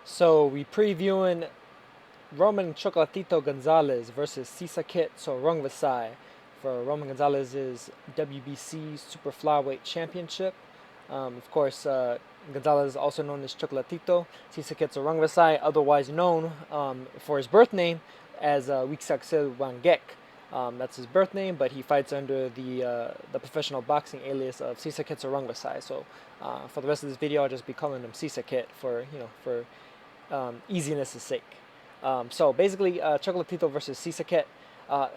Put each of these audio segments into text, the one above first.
So we previewing Roman Chocolatito Gonzalez versus Srisaket so Rungvisai for Roman Gonzalez's WBC Super Flyweight Championship. Of course, Gonzalez is also known as Chocolatito. Srisaket so Rungvisai, otherwise known for his birth name as Wiksaksel Wangek. That's his birth name, but he fights under the professional boxing alias of Srisaket so Rungvisai. So for the rest of this video, I'll just be calling him Srisaket for easiness' sake. So basically, Chocolatito versus Srisaket,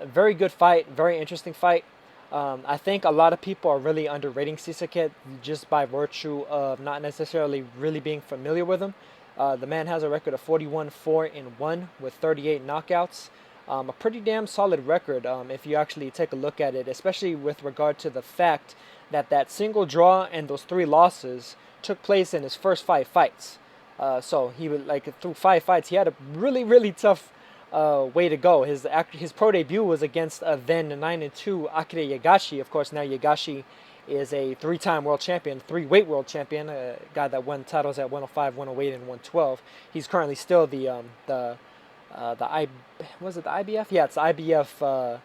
very good fight, very interesting fight. I think a lot of people are really underrating Srisaket just by virtue of not necessarily really being familiar with him. The man has a record of 41-4-1 with 38 knockouts. A pretty damn solid record if you actually take a look at it, especially with regard to the fact that that single draw and those 3 losses took place in his first 5 fights. So he would through 5 fights, he had a really tough way to go. His pro debut was against then 9-2 Akira Yagashi. Of course, now Yagashi is a 3-time world champion, 3-weight world champion, a guy that won titles at 105, 108, and 112. He's currently still the IBF? Yeah, it's the IBF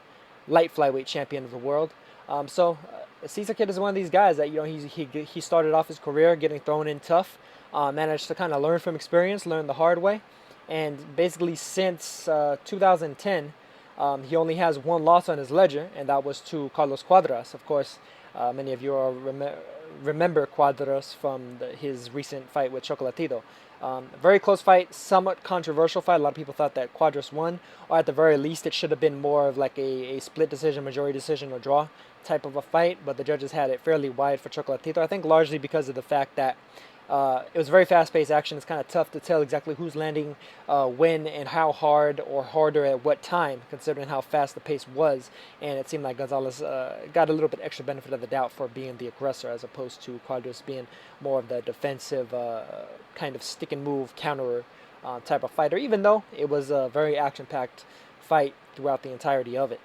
light flyweight champion of the world. Srisaket is one of these guys that he started off his career getting thrown in tough. Managed to kind of learn from experience, learn the hard way, and basically since 2010, he only has 1 loss on his ledger, and that was to Carlos Cuadras. Of course, many of you remember Cuadras from his recent fight with Chocolatito. Very close fight, somewhat controversial fight. A lot of people thought that Cuadras won, or at the very least, it should have been more of like a split decision, majority decision, or draw type of a fight, but the judges had it fairly wide for Chocolatito. I think largely because of the fact that it was very fast-paced action. It's kind of tough to tell exactly who's landing when and how hard or harder at what time, considering how fast the pace was. And it seemed like Gonzalez got a little bit extra benefit of the doubt for being the aggressor, as opposed to Cuadras being more of the defensive kind of stick-and-move counterer type of fighter, even though it was a very action-packed fight throughout the entirety of it.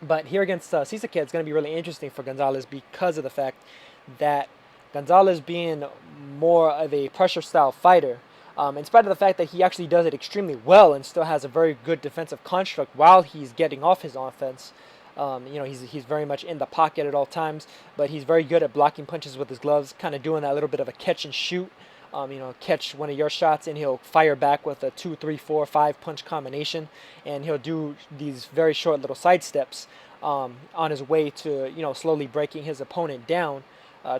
But here against Srisaket, it's going to be really interesting for Gonzalez because of the fact that Gonzalez being more of a pressure style fighter, in spite of the fact that he actually does it extremely well and still has a very good defensive construct while he's getting off his offense. He's very much in the pocket at all times, but he's very good at blocking punches with his gloves, kind of doing that little bit of a catch and shoot. Catch one of your shots and he'll fire back with a 2, 3, 4, 5 punch combination, and he'll do these very short little side steps on his way to slowly breaking his opponent down.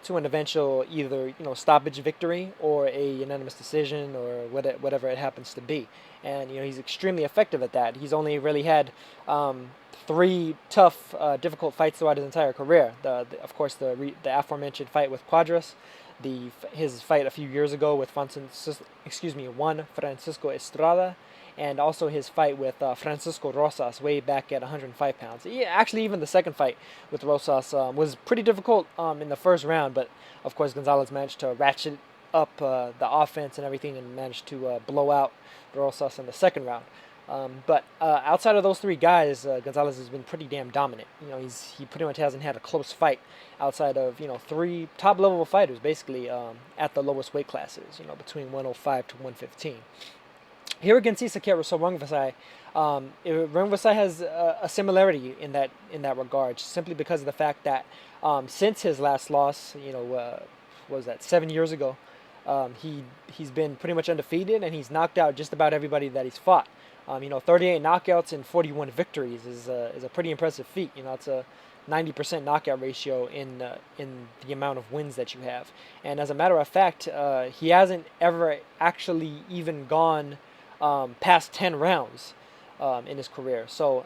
To an eventual either stoppage victory or a unanimous decision or whatever it happens to be, and he's extremely effective at that. He's only really had 3 tough, difficult fights throughout his entire career. Of course, the aforementioned fight with Cuadras, his fight a few years ago with Juan Francisco Estrada, and also his fight with Francisco Rosas way back at 105 pounds. Yeah, actually, even the second fight with Rosas was pretty difficult in the first round, but of course Gonzalez managed to ratchet up the offense and everything and managed to blow out Rosas in the second round. But outside of those 3 guys, Gonzalez has been pretty damn dominant. He pretty much hasn't had a close fight outside of 3 top level fighters, basically at the lowest weight classes, between 105 to 115. Here against Srisaket, so Rungvisai, Rungvisai has a similarity in that regard, simply because of the fact that since his last loss, what was that, 7 years ago, he's been pretty much undefeated, and he's knocked out just about everybody that he's fought. 38 knockouts and 41 victories is a pretty impressive feat. It's a 90% knockout ratio in the amount of wins that you have. And as a matter of fact, he hasn't ever actually even gone past 10 rounds in his career. So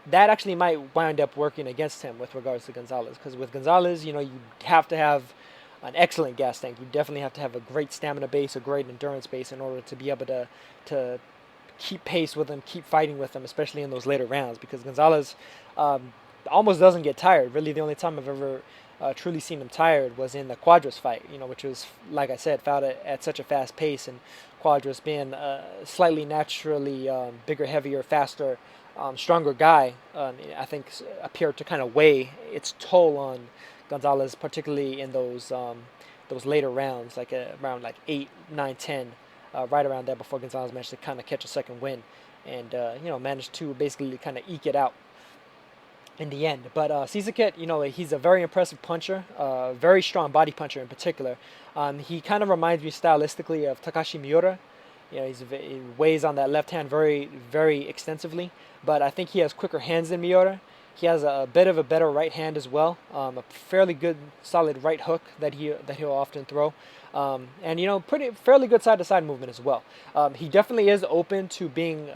that actually might wind up working against him with regards to Gonzalez. Because with Gonzalez, you have to have an excellent gas tank. You definitely have to have a great stamina base, a great endurance base in order to be able to keep pace with him, keep fighting with him, especially in those later rounds. Because Gonzalez almost doesn't get tired. Really, the only time I've ever truly seen him tired was in the Cuadras fight, which was, like I said, fought at such a fast pace, and Cuadras being slightly naturally bigger, heavier, faster, stronger guy, I think appeared to kind of weigh its toll on Gonzalez, particularly in those later rounds, like around 8, 9, 10. right around there before Gonzalez managed to kind of catch a second win and managed to basically kind of eke it out in the end. But Srisaket, he's a very impressive puncher, very strong body puncher in particular. He kind of reminds me stylistically of Takashi Miura. He weighs on that left hand very, very extensively, but I think he has quicker hands than Miura. He has a bit of a better right hand as well, a fairly good, solid right hook that he'll often throw, and pretty fairly good side to side movement as well. He definitely is open to being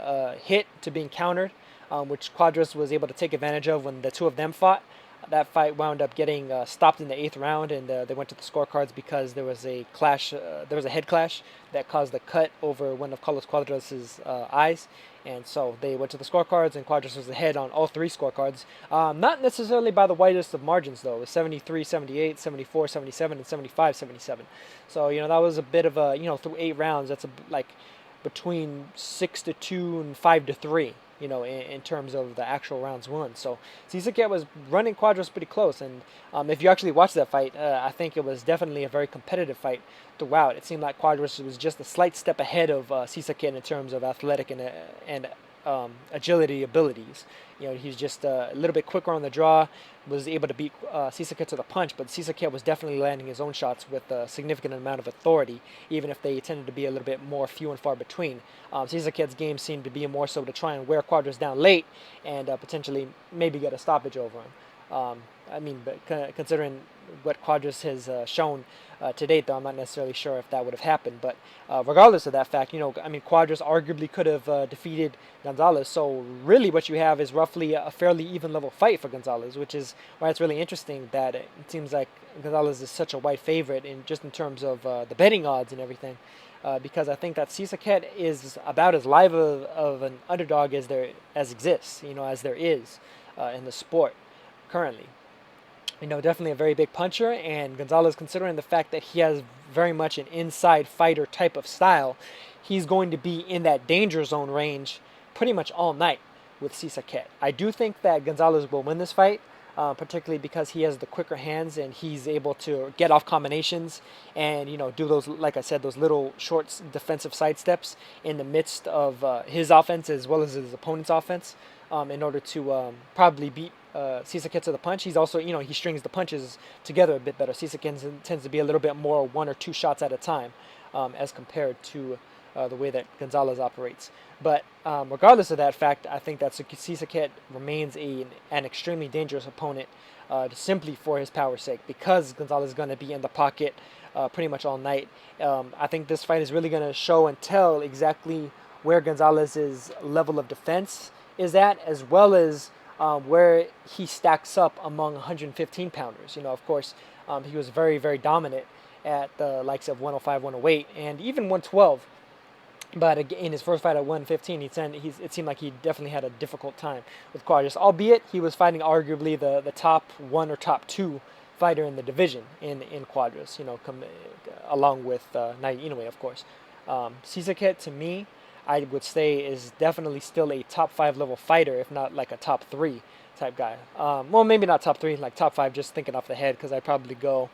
hit, to being countered, which Quadras was able to take advantage of when the two of them fought. That fight wound up getting stopped in the 8th round, and they went to the scorecards because there was a clash. There was a head clash that caused a cut over one of Carlos Quadras' eyes, and so they went to the scorecards, and Quadras was ahead on all 3 scorecards. Not necessarily by the widest of margins, though. It was 73-78, 74-77, and 75-77. So that was a bit of a through 8 rounds. That's like between 6-2 and 5-3. In terms of the actual rounds won. So Srisaket was running Quadras pretty close, and if you actually watch that fight, I think it was definitely a very competitive fight throughout. It seemed like Quadras was just a slight step ahead of Srisaket in terms of athletic and agility abilities. He's just a little bit quicker on the draw, was able to beat Srisaket to the punch, but Srisaket was definitely landing his own shots with a significant amount of authority, even if they tended to be a little bit more few and far between. Srisaket's game seemed to be more so to try and wear Quadras down late and potentially maybe get a stoppage over him. But considering what Quadras has shown to date, though, I'm not necessarily sure if that would have happened. But regardless of that fact, Quadras arguably could have defeated Gonzalez. So really what you have is roughly a fairly even level fight for Gonzalez, which is why it's really interesting that it seems like Gonzalez is such a wide favorite in terms of the betting odds and everything. Because I think that Srisaket is about as live of an underdog as there exists, as there is in the sport currently. Definitely a very big puncher, and Gonzalez, considering the fact that he has very much an inside fighter type of style, he's going to be in that danger zone range pretty much all night with Srisaket. I do think that Gonzalez will win this fight, particularly because he has the quicker hands and he's able to get off combinations and do those, like I said, those little short defensive side steps in the midst of his offense as well as his opponent's offense, in order to probably beat Srisaket to the punch. He's also, he strings the punches together a bit better. Srisaket tends to be a little bit more 1 or 2 shots at a time, as compared to the way that Gonzalez operates. But regardless of that fact, I think that Srisaket remains an extremely dangerous opponent, simply for his power's sake, because Gonzalez is going to be in the pocket pretty much all night. I think this fight is really going to show and tell exactly where Gonzalez's level of defense is at, as well as where he stacks up among 115 pounders. Of course, he was very, very dominant at the likes of 105, 108, and even 112. But in his first fight at 115, it seemed like he definitely had a difficult time with Quadras, albeit he was fighting arguably the top 1 or top 2 fighter in the division in Quadras, along with Naoya Inoue, of course. Srisaket, to me, I would say is definitely still a top 5 level fighter, if not like a top 3 type guy. Well, maybe not top 3, like top 5, just thinking off the head, because I'd probably go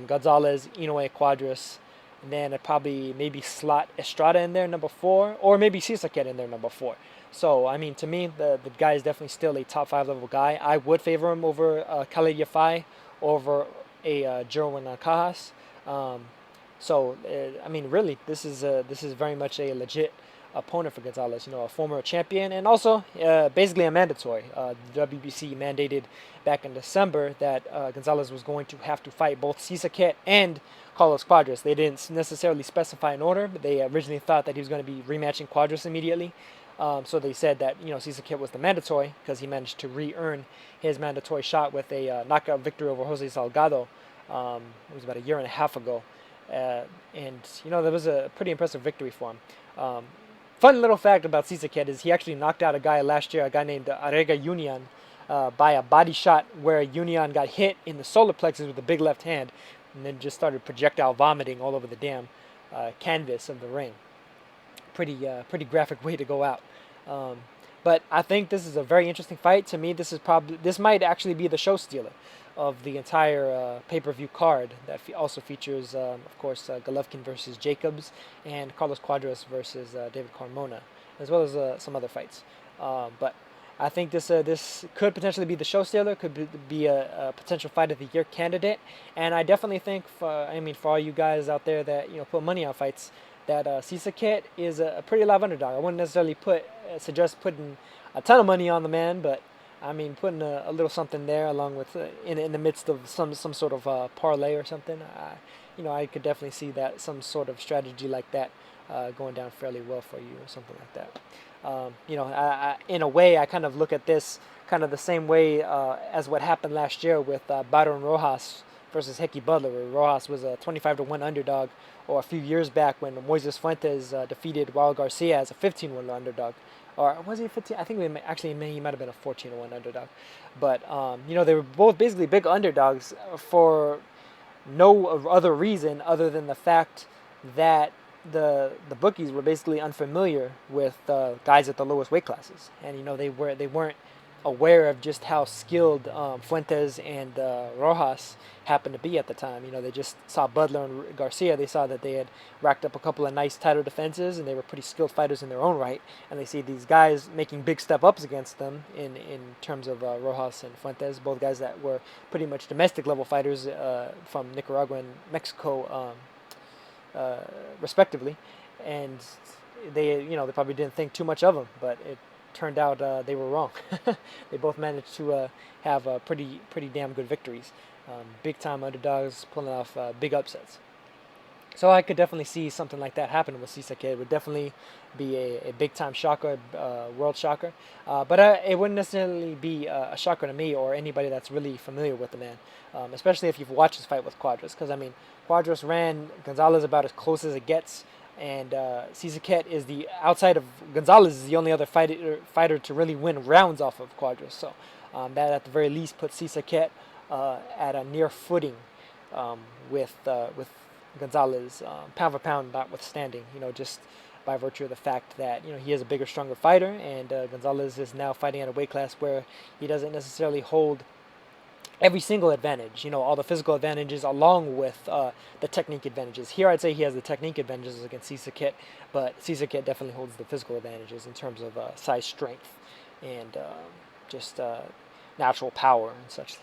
Gonzalez, Inoue, Quadras, and then I'd probably maybe slot Estrada in there, number 4, or maybe Srisaket in there, number 4. So, to me, the guy is definitely still a top 5 level guy. I would favor him over Khalid Yafai, over a Jerwin Cajas. Really, this is very much a legit opponent for Gonzalez, a former champion, and also basically a mandatory. The WBC mandated back in December that Gonzalez was going to have to fight both Srisaket and Carlos Quadras. They didn't necessarily specify an order, but they originally thought that he was going to be rematching Quadras immediately. So they said that Srisaket was the mandatory because he managed to re-earn his mandatory shot with a knockout victory over Jose Salgado. It was about a year and a half ago, and that was a pretty impressive victory for him. Fun little fact about Srisaket is he actually knocked out a guy last year, a guy named Arega Union, by a body shot where Union got hit in the solar plexus with a big left hand and then just started projectile vomiting all over the damn canvas of the ring. Pretty graphic way to go out. But I think this is a very interesting fight. To me, this might actually be the show stealer of the entire pay-per-view card. That also features, of course, Golovkin versus Jacobs and Carlos Cuadras versus David Carmona, as well as some other fights. But I think this could potentially be the show stealer, be a potential fight of the year candidate, and I definitely think for all you guys out there that put money on fights, that Srisaket is a pretty live underdog. I wouldn't necessarily suggest putting a ton of money on the man, but I mean putting a little something there along with in the midst of some sort of parlay or something. I could definitely see that some sort of strategy like that going down fairly well for you or something like that. In a way, I kind of look at this kind of the same way as what happened last year with Byron Rojas versus Hickey Butler, where Rojas was a 25-1 underdog, or a few years back when Moises Fuentes defeated Wild Garcia as a 15-1 underdog. Or was he 15? I think he might have been a 14-1 underdog. But, they were both basically big underdogs for no other reason other than the fact that the bookies were basically unfamiliar with guys at the lowest weight classes, and they weren't aware of just how skilled Fuentes and Rojas happened to be at the time. They just saw Butler and Garcia. They saw that they had racked up a couple of nice title defenses, and they were pretty skilled fighters in their own right. And they see these guys making big step ups against them in terms of Rojas and Fuentes, both guys that were pretty much domestic level fighters from Nicaragua and Mexico. Respectively, and they probably didn't think too much of them, but it turned out they were wrong. They both managed to have pretty damn good victories, big time underdogs pulling off big upsets. So I could definitely see something like that happen with Srisaket. It would definitely be a big time shocker, world shocker, but it wouldn't necessarily be a shocker to me or anybody that's really familiar with the man, especially if you've watched his fight with Cuadras, because Cuadras ran Gonzalez about as close as it gets, and Srisaket is outside of Gonzalez, is the only other fighter to really win rounds off of Cuadras. So that at the very least puts Srisaket at a near footing with Gonzalez, pound for pound notwithstanding, just by virtue of the fact that he is a bigger, stronger fighter, and Gonzalez is now fighting at a weight class where he doesn't necessarily hold every single advantage, all the physical advantages along with the technique advantages. Here I'd say he has the technique advantages against Srisaket, but Srisaket definitely holds the physical advantages in terms of size, strength, and just natural power and such.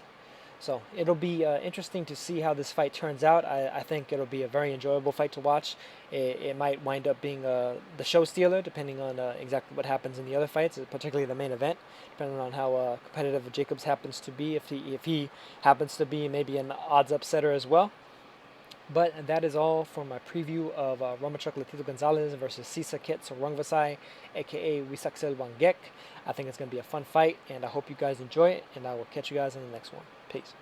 So it'll be interesting to see how this fight turns out. I think it'll be a very enjoyable fight to watch. It might wind up being the show stealer, depending on exactly what happens in the other fights, particularly the main event, depending on how competitive Jacobs happens to be, if he happens to be maybe an odds upsetter as well. But that is all for my preview of Roma Chocolatito Gonzalez versus Srisaket Rungvisai, a.k.a. Wisaksel Wangek. I think it's going to be a fun fight, and I hope you guys enjoy it, and I will catch you guys in the next one. Peace.